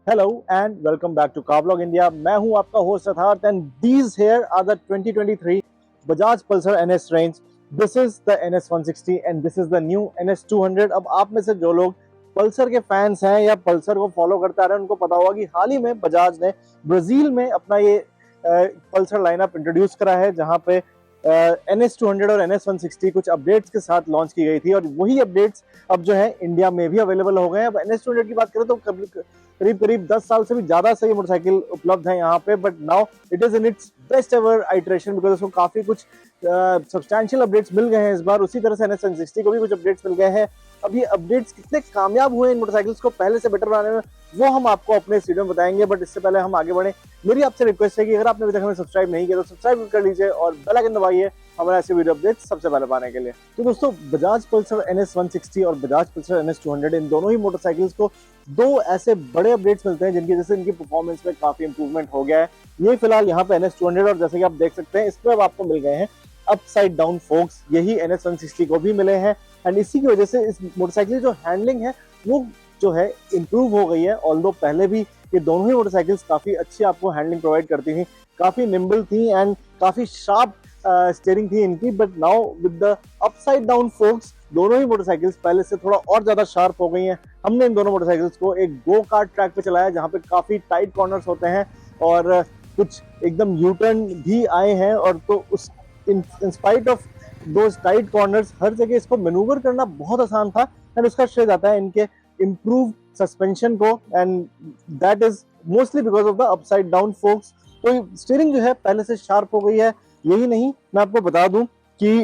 Hello and welcome back to car vlog India. मैं हूं आपका host Siddharth and these here are the 2023 Bajaj Pulsar NS range. This is the NS 160 and this is the new NS 200। अब आप में से जो लोग पल्सर के फैंस हैं या पल्सर को फॉलो करते आ रहे हैं उनको पता होगा कि हाल ही में बजाज ने ब्राजील में अपना ये पल्सर लाइनअप इंट्रोड्यूस करा है, जहां पे NS 200 और NS 160 कुछ अपडेट्स के साथ लॉन्च की गई थी और वही अपडेट्स अब जो है इंडिया में भी अवेलेबल हो गए हैं। अब NS 200 की बात करें तो करीब करीब 10 साल से भी ज्यादा से ये मोटरसाइकिल उपलब्ध है यहाँ पे, but now it is in its best ever iteration because उसको काफी कुछ सब्सटैंशियल अपडेट्स मिल गए हैं इस बार। उसी तरह से NS 160 को भी कुछ अपडेट्स मिल गए हैं। अब ये अपडेट्स कितने कामयाब हुए इन मोटरसाइकिल्स को पहले से बेटर बनाने में, वो हम आपको अपने इस वीडियो में बताएंगे। बट इससे पहले हम आगे बढ़े, मेरी आपसे रिक्वेस्ट है कि अगर आपने अभी तक हमें सब्सक्राइब नहीं किया तो सब्सक्राइब कर लीजिए और बेल आइकन दबाइए हमारे ऐसे वीडियो अपडेट्स सबसे पहले पाने के लिए। तो दोस्तों, बजाज पल्सर NS 160 और बजाज पल्सर NS 200 इन दोनों ही मोटरसाइकिल्स को दो ऐसे बड़े अपडेट्स मिलते हैं जिनकी वजह से इनकी परफॉर्मेंस में काफी इंप्रूवमेंट हो गया है। ये फिलहाल यहाँ पे NS 200 और जैसे कि आप देख सकते हैं इसमें अब आपको मिल गए हैं अपसाइड डाउन फोक्स, यही NS 160 को भी मिले हैं। एंड इसी की वजह से इस मोटरसाइकिल जो हैंडलिंग है वो जो है इंप्रूव हो गई है। ऑल्दो पहले भी ये दोनों ही मोटरसाइकिल्स काफी अच्छी आपको हैंडलिंग प्रोवाइड करती थी, काफी निम्बल थी एंड काफी शार्प स्टीयरिंग थी इनकी, but now with the upside down focus दोनों ही मोटरसाइकिल्स पहले से थोड़ा और ज्यादा शार्प हो गई हैं। हमने इन दोनों मोटरसाइकिल्स को एक गो कार्ट ट्रैक पे चलाया जहां पे काफी टाइट कॉर्नर्स होते हैं और कुछ एकदम यू टर्न भी आए हैं, और तो उस इन स्पाइट ऑफ दो टाइट कॉर्नर्स हर जगह इसको मैनूवर करना बहुत आसान था। एंड उसका श्रेय जाता है इनके इम्प्रूव सस्पेंशन को, and that is mostly because of the upside down focus. तो स्टीयरिंग जो है पहले से शार्प हो गई है। यही नहीं, मैं आपको बता दूं कि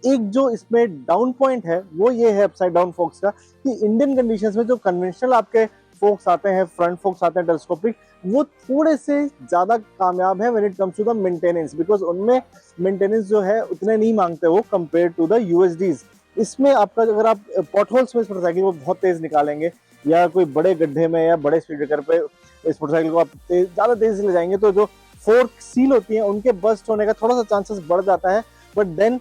एक जो इसमें डाउन पॉइंट है वो ये है अपसाइड डाउन फोक्स का कि इंडियन कंडीशंस में जो कन्वेंशनल आपके फोक्स आते हैं, फ्रंट फोक्स आते हैं टेलीस्कोपिक, वो थोड़े से ज्यादा कामयाब है when it comes to the maintenance, because उनमें मेंटेनेंस जो है उतने नहीं मांगते वो कंपेयर टू द यूएसडीज। इसमें आपका अगर आप पॉट होल्स में इस मोटरसाइकिल को बहुत तेज निकालेंगे या कोई बड़े गड्ढे में या बड़े स्पीड ब्रेकर पे इस मोटरसाइकिल को आप ज्यादा तेज ले जाएंगे तो जो फोर्क सील होती है उनके बस्ट होने का थोड़ा सा चांसेस बढ़ जाता है। But then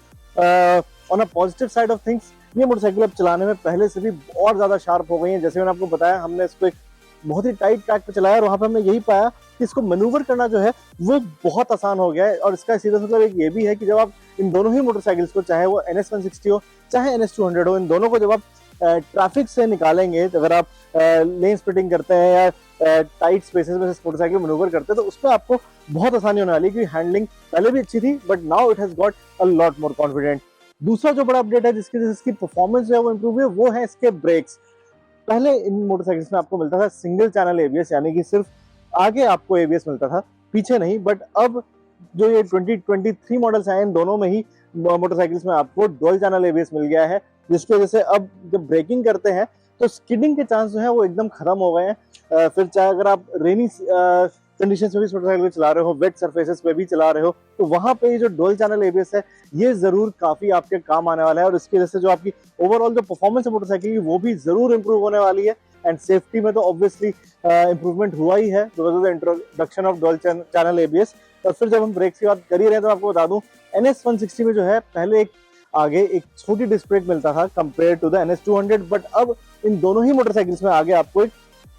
on a positive side of things ये मोटरसाइकिल अब चलाने में पहले से भी और ज्यादा शार्प हो गई है। जैसे मैंने आपको बताया, हमने इसको एक बहुत ही टाइट ट्रैक पे चलाया और वहां पे हमने यही पाया कि इसको मैनूवर करना जो है वो बहुत आसान हो गया है। और इसका सीधा मतलब एक ये भी है कि जब आप इन दोनों ही मोटरसाइकिल्स को, चाहे वो NS 160 हो चाहे NS 200 हो, इन दोनों को जब आप ट्रैफिक से निकालेंगे, अगर आप लेन स्प्लिटिंग करते हैं या टाइट स्पेसेस में मोटरसाइकिल मैनूवर करते हैं तो उसमें आपको बहुत आसानी होने वाली है, क्योंकि हैंडलिंग पहले भी अच्छी थी but now it has got a lot more confident. दूसरा जो बड़ा अपडेट है जिसकी वजह से इसकी परफॉर्मेंस जो है वो इंप्रूव हुई है वो है इसके ब्रेक्स। पहले इन मोटरसाइकिल्स में आपको मिलता था सिंगल चैनल एबीएस, यानी कि सिर्फ आगे आपको एबीएस मिलता था, पीछे नहीं। बट अब जो ये 2023 मॉडल्स आए इन दोनों में ही मोटरसाइकिल्स में आपको डुअल चैनल एबीएस मिल गया है, जिसकी वजह से अब जब ब्रेकिंग करते हैं तो स्किडिंग के चांस जो है वो एकदम खत्म हो गए हैं। फिर चाहे अगर आप रेनी कंडीशंस में भी मोटरसाइकिल चला रहे हो, वेट सरफेसेस पे भी चला रहे हो, तो वहां पे ये जो डुअल चैनल एबीएस है ये जरूर काफी आपके काम आने वाला है और इसकी वजह से जो आपकी ओवरऑल जो परफॉर्मेंस है मोटरसाइकिल की वो भी जरूर इंप्रूव होने वाली है। एंड सेफ्टी में तो ऑब्वियसली इंप्रूवमेंट हुआ ही है because of the introduction of dual channel ABS. और फिर जब हम ब्रेक्स की बात कर ही रहे हैं तो आपको बता दूं, NS 160 में जो है पहले एक आगे एक छोटी डिस्क ब्रेक मिलता था compare to the NS 200, but अब इन दोनों ही मोटरसाइकिल्स में आगे आपको एक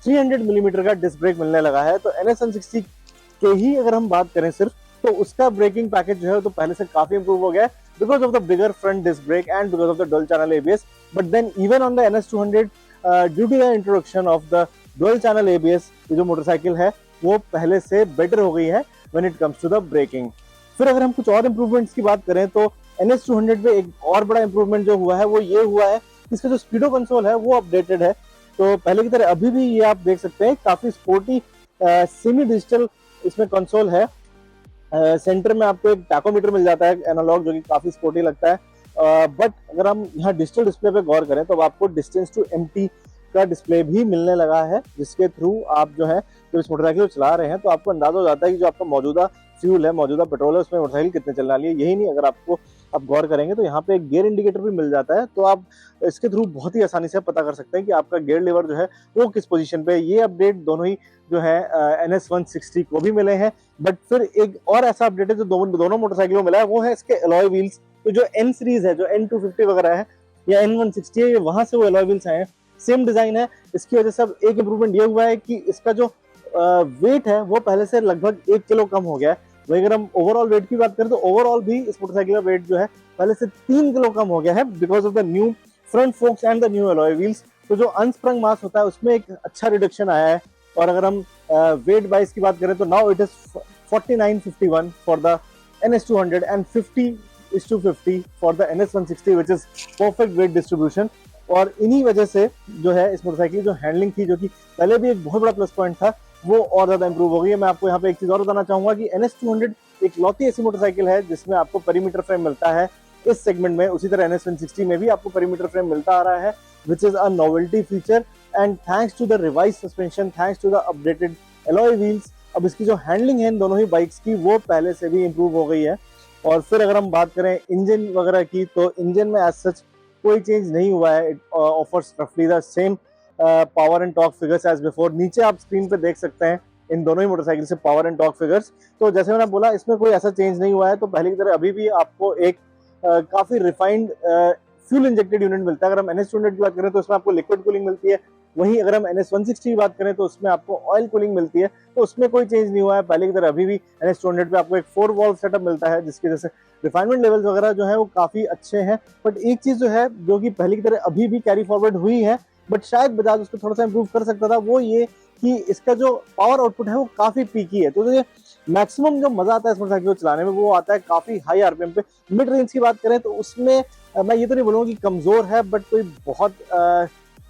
300 मिलीमीटर का डिस्क ब्रेक मिलने लगा है। तो NS 160 के ही अगर हम बात करें सिर्फ, तो उसका ब्रेकिंग पैकेज जो है तो पहले से काफी इंप्रूव हो गया है because of the bigger front disc brake and because of the dual channel ABS. But then even on the NS 200 due to the introduction of the dual channel ABS, ये जो मोटरसाइकिल है वो पहले से better हो गई है when it comes to the braking. फिर अगर हम कुछ और इंप्रूवमेंट्स की बात करें तो NS 200 पे एक और बड़ा इंप्रूवमेंट जो हुआ है वो ये हुआ है, इसका जो स्पीडो कंसोल है वो अपडेटेड है। तो पहले की तरह अभी भी ये आप देख सकते हैं काफी स्पोर्टी सेमी डिजिटल इसमें कंसोल है। सेंटर में आपको एक टैकोमीटर मिल जाता है एनालॉग, जो कि काफी स्पोर्टी लगता है। बट अगर हम यहाँ डिजिटल डिस्प्ले पे गौर करें तो अब आपको डिस्टेंस टू एम्प्टी का डिस्प्ले भी मिलने लगा है, जिसके थ्रू आप जो है जब इस मोटरसाइकिल को चला रहे हैं तो आपको अंदाजा हो जाता है कि जो आपका मौजूदा फ्यूल है, मौजूदा पेट्रोल है, उसमें मोटरसाइकिल कितने चलने वाली है। यही नहीं, अगर आपको आप गौर करेंगे तो यहाँ पे एक गियर इंडिकेटर भी मिल जाता है, तो आप इसके थ्रू बहुत ही आसानी से पता कर सकते हैं कि आपका गियर लीवर जो है वो किस पोजीशन पे है। ये अपडेट दोनों ही जो है NS 160 को भी मिले हैं। बट फिर एक और ऐसा अपडेट है जो दोनों मोटरसाइकिलों को मिला है, वो है इसके एलॉय व्हील्स। तो जो N सीरीज है, जो N250 वगैरह है या N160 है, वहां से वो एलॉय व्हील्स आए हैं। सेम डिजाइन है। इसकी वजह से अब एक इंप्रूवमेंट ये हुआ है कि इसका जो वेट है वो पहले से लगभग 1 किलो कम हो गया है। वही अगर हम ओवरऑल वेट की बात करें तो ओवरऑल भी इस मोटरसाइकिल का वेट जो है पहले से 3 किलो कम हो गया है, because of the new front focus and the new alloy wheels. तो जो अनस्प्रंग मास होता है उसमें एक अच्छा रिडक्शन आया है। और अगर हम वेट वाइज की बात करें तो now it is 4951 for the NS200 and 50:50 for the NS160, which is perfect wait distribution. और इन्हीं वजह से जो है इस मोटरसाइकिल की जो हैंडलिंग थी, जो कि पहले भी एक बहुत बड़ा प्लस पॉइंट था, वो और ज्यादा इंप्रूव हो गई है। मैं आपको यहाँ पे एक चीज और बताना चाहूंगा कि NS200 एक लौती ऐसी मोटरसाइकिल है जिसमें आपको पेरीमीटर फ्रेम मिलता है इस सेगमेंट में। उसी तरह NS160 में भी आपको पेरीमीटर फ्रेम मिलता आ रहा है, which is a novelty feature. And thanks to the revise suspension, thanks to the updated alloy wheels, अब इसकी जो हैंडलिंग है इन दोनों ही बाइक्स की वो पहले से भी इंप्रूव हो गई है। और फिर अगर हम बात करें इंजन वगैरह की, तो इंजन में एज सच कोई चेंज नहीं हुआ है। इट ऑफर्स रफली the same power and torque figures as before. नीचे आप स्क्रीन पे देख सकते हैं इन दोनों ही मोटरसाइकिल से पावर एंड टॉर्क फिगर्स। तो जैसे मैंने बोला, इसमें कोई ऐसा चेंज नहीं हुआ है। तो पहले की तरह अभी भी आपको एक काफी रिफाइंड फ्यूल इंजेक्टेड यूनिट मिलता है। अगर हम NS200 की बात करें तो उसमें आपको लिक्विड कूलिंग मिलती है, वहीं अगर हम NS160 की बात करें तो उसमें आपको ऑयल कूलिंग मिलती है। तो उसमें कोई चेंज नहीं हुआ है। पहले की तरह अभी भी NS200 पे आपको एक 4 वॉल्व सेटअप मिलता है, जिसकी वजह से रिफाइनमेंट लेवल्स वगैरह जो है वो काफी अच्छे हैं। बट एक चीज जो है जो कि पहले की तरह अभी भी कैरी फॉरवर्ड हुई है, बट शायद बजाज उसको थोड़ा सा इंप्रूव कर सकता था, वो ये कि इसका जो पावर आउटपुट है वो काफी पीकी है। तो ये मैक्सिमम जो मजा आता है इस मोटरसाइकिल को चलाने में वो आता है काफी हाई आरपीएम पे। मिड रेंज की बात करें तो उसमें मैं ये तो नहीं बोलूंगा कि कमजोर है, बट कोई बहुत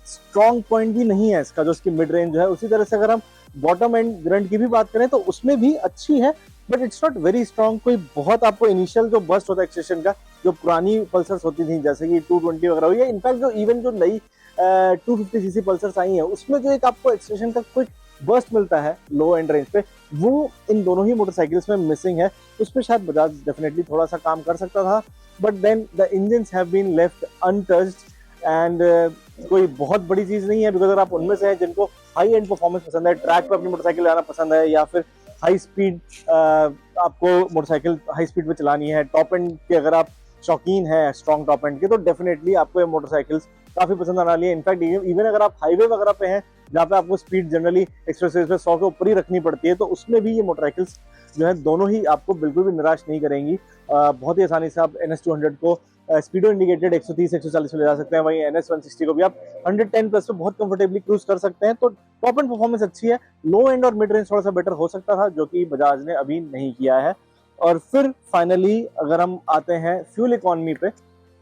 स्ट्रॉन्ग पॉइंट भी नहीं है इसका जो इसकी मिड रेंज है। उसी तरह से अगर हम बॉटम एंड ग्रंट की भी बात करें तो उसमें भी अच्छी है, but it's not very strong. कोई बहुत आपको इनिशियल जो बर्स्ट होता है एक्सेशन का, जो पुरानी पल्सर्स होती थी जैसे कि 220 वगैरह हुई है, इनफैक्ट जो इवन जो नई 250cc पल्सर्स आई हैं उसमें जो एक आपको एक्सेशन का क्विक बर्स्ट मिलता है लो एंड रेंज पे, वो इन दोनों ही मोटरसाइकिल्स में मिसिंग है। उस पर शायद बजाज डेफिनेटली थोड़ा सा काम कर सकता था, but then the engines have been left untouched. And कोई बहुत बड़ी चीज नहीं है, बिकॉज अगर आप उनमें से हैं जिनको हाई एंड परफॉर्मेंस पसंद है, ट्रैक पे अपनी मोटरसाइकिल चलाना पसंद है, या फिर हाई स्पीड आपको मोटरसाइकिल हाई स्पीड पे चलानी है, टॉप एंड के अगर आप शौकीन है स्ट्रॉन्ग टॉप एंड के, तो डेफिनेटली आपको ये मोटरसाइकिल्स काफी पसंद आने वाली है। इनफैक्ट इवन अगर आप हाईवे वगैरह पे हैं जहाँ पे आपको स्पीड जनरली एक्सप्रेसवेज पे 100 के ऊपर ही रखनी पड़ती है, तो उसमें भी ये मोटरसाइकिल्स जो है दोनों ही आपको बिल्कुल भी निराश नहीं करेंगी। बहुत ही आसानी से आप NS200 को स्पीडो इंडिकेटेड 130-140 में ले जा सकते हैं, वहीं NS160 को भी आप 110 प्लस पे बहुत कंफर्टेबली क्रूज कर सकते हैं। तो टॉप एंड परफॉर्मेंस अच्छी है, लो एंड और मिड रेंज थोड़ा सा बेटर हो सकता था, जो कि बजाज ने अभी नहीं किया है। और फिर फाइनली अगर हम आते हैं फ्यूल इकोनॉमी पे,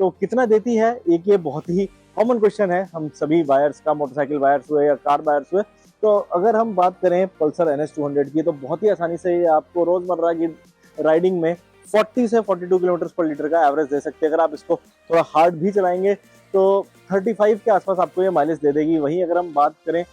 तो कितना देती है, एक ये बहुत ही कॉमन क्वेश्चन है हम सभी बायर्स का, मोटरसाइकिल बायर्स हुए या कार बायर्स हुए। तो अगर हम बात करें पल्सर NS200 की, तो बहुत ही आसानी से ये आपको रोजमर्रा की राइडिंग में 40 से 42 किलोमीटर पर लीटर का एवरेज दे सकती है। अगर आप इसको थोड़ा हार्ड भी चलाएंगे तो 35 के आसपास आपको ये माइलेज दे देगी। वहीं अगर हम बात करें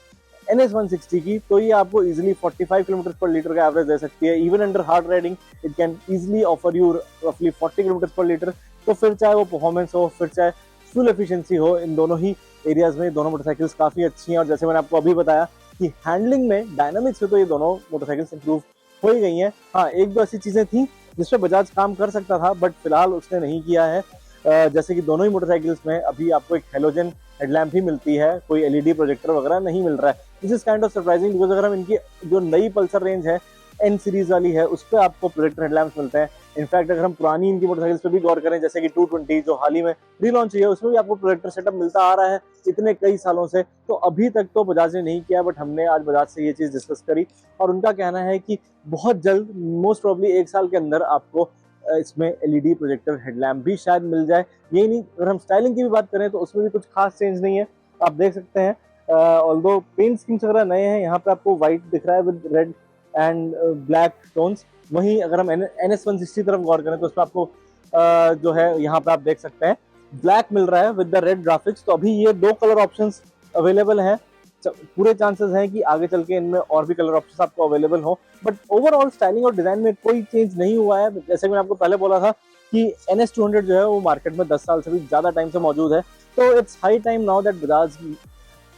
NS160 की, तो ये आपको इजिली 45 किलोमीटर पर लीटर का एवरेज दे सकती है। Even under hard riding it can easily offer you रफली 40 किलोमीटर पर लीटर। तो फिर चाहे वो परफॉर्मेंस हो, फिर चाहे फ्यूल एफिशिएंसी हो, इन दोनों ही एरियाज में दोनों मोटरसाइकिल्स काफी अच्छी हैं। और जैसे मैंने आपको अभी बताया कि हैंडलिंग में, डायनामिक्स में तो ये दोनों मोटरसाइकिल्स इंप्रूव हो ही गई हैं। हाँ, एक दो ऐसी चीजें थी जिसपे बजाज काम कर सकता था, बट फिलहाल उसने नहीं किया है। जैसे कि दोनों ही मोटरसाइकिल्स में अभी आपको एक हेलोजन हेडलैम्प ही मिलती है, कोई LED प्रोजेक्टर वगैरह नहीं मिल रहा है। This is kind of surprising, because अगर हम इनकी जो नई पल्सर रेंज है N सीरीज वाली है, उस पर आपको प्रोजेक्टर हेडलैम्प्स मिलते हैं। इनफैक्ट अगर हम पुरानी इनकी मोटरसाइकिल्स पे भी गौर करें, जैसे कि 220 जो हाल ही में रीलॉन्च हुई है, उसमें भी आपको प्रोजेक्टर सेटअप मिलता आ रहा है इतने कई सालों से। तो अभी तक तो बजाज ने नहीं किया, बट हमने आज बजाज से ये चीज डिस्कस करी और उनका कहना है कि बहुत जल्द, मोस्ट प्रोबेबली 1 साल के अंदर, आपको इसमें LED प्रोजेक्टर हेडलैम्प भी शायद मिल जाए। यही नहीं, अगर हम स्टाइलिंग की भी बात करें तो उसमें भी कुछ खास चेंज नहीं है। आप देख सकते हैं, ऑल्दो पेंट स्कीम्स वगैरह नए हैं, यहाँ पे आपको व्हाइट दिख रहा है with red and black tones. वहीं अगर हम NS160 तरफ गौर करें तो उसमें आपको जो है यहाँ पे आप देख सकते हैं ब्लैक मिल रहा है विद द रेड ग्राफिक्स। तो अभी ये 2 कलर ऑप्शंस अवेलेबल हैं। पूरे चांसेस हैं कि आगे चल के इनमें और भी कलर ऑप्शंस आपको अवेलेबल हो, बट ओवरऑल स्टाइलिंग और डिजाइन में कोई चेंज नहीं हुआ है। जैसे मैंने आपको पहले बोला था कि NS200 जो है वो मार्केट में 10 साल से भी ज्यादा टाइम से मौजूद है। तो it's high time now that Bajaj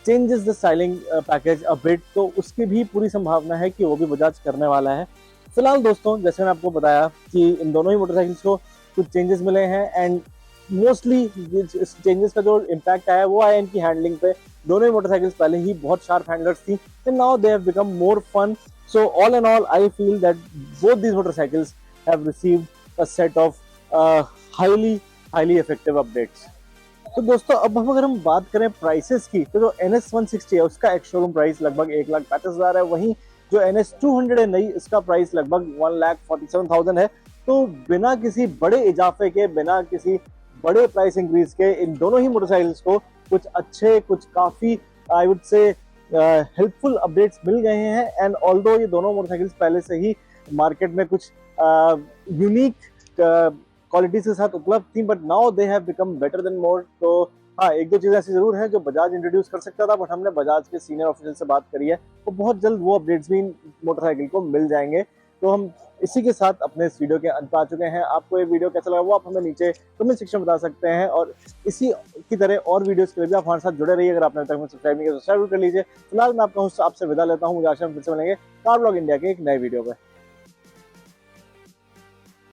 changes the styling package a bit. तो उसकी भी पूरी संभावना है कि वो भी बजाज करने वाला है। फिलहाल दोस्तों, जैसे मैंने आपको बताया कि इन दोनों ही मोटरसाइकिल्स को कुछ चेंजेस मिले हैं, एंड मोस्टली इस चेंजेस का जो इम्पैक्ट आया है वो आया इनकी हैंडलिंग पे। दोनों ही मोटरसाइकिल्स पहले ही बहुत शार्प हैंडलर्स थी and now they have become more fun. So all in all, I feel that both these motorcycles have received a set of highly effective updates. तो दोस्तों अब हम अगर हम बात करें प्राइसेस की, तो जो NS160 है उसका एक शोरूम प्राइस लगभग 1,35,000 है. वहीं जो NS200 है नई, इसका प्राइस लगभग 1,47,000 है. तो बिना किसी बड़े इजाफे के, बिना किसी बड़े प्राइस इंक्रीज के, इन दोनों ही मोटरसाइकिल्स को कुछ अच्छे, कुछ काफी I would say helpful updates मिल गए हैं. एंड ऑल्दो ये दोनों मोटरसाइकिल्स पहले से ही मार्केट में कुछ यूनिक क्वालिटीज के साथ उपलब्ध थी, but now they have become better than more. तो हाँ, एक दो चीजें ऐसी जरूर हैं जो बजाज इंट्रोड्यूस कर सकता था, बट हमने बजाज के सीनियर ऑफिशियल से बात करी है, तो बहुत जल्द वो अपडेट्स भी मोटरसाइकिल को मिल जाएंगे. तो हम इसी के साथ अपने इस वीडियो के अंत पर आ चुके हैं. आपको ये वीडियो कैसा लगा वो आप हमें नीचे कमेंट सेक्शन में बता सकते हैं, और इसी की तरह और वीडियोस के लिए भी आप हमारे साथ जुड़े रहिए. अगर आपने अभी तक सब्सक्राइब नहीं किया तो सब्सक्राइब कर लीजिए. फिलहाल मैं आपका होस्ट आपसे विदा लेता हूँ. मुझे आशा फिर से मिलेंगे कार व्लॉग इंडिया के एक नए वीडियो पे.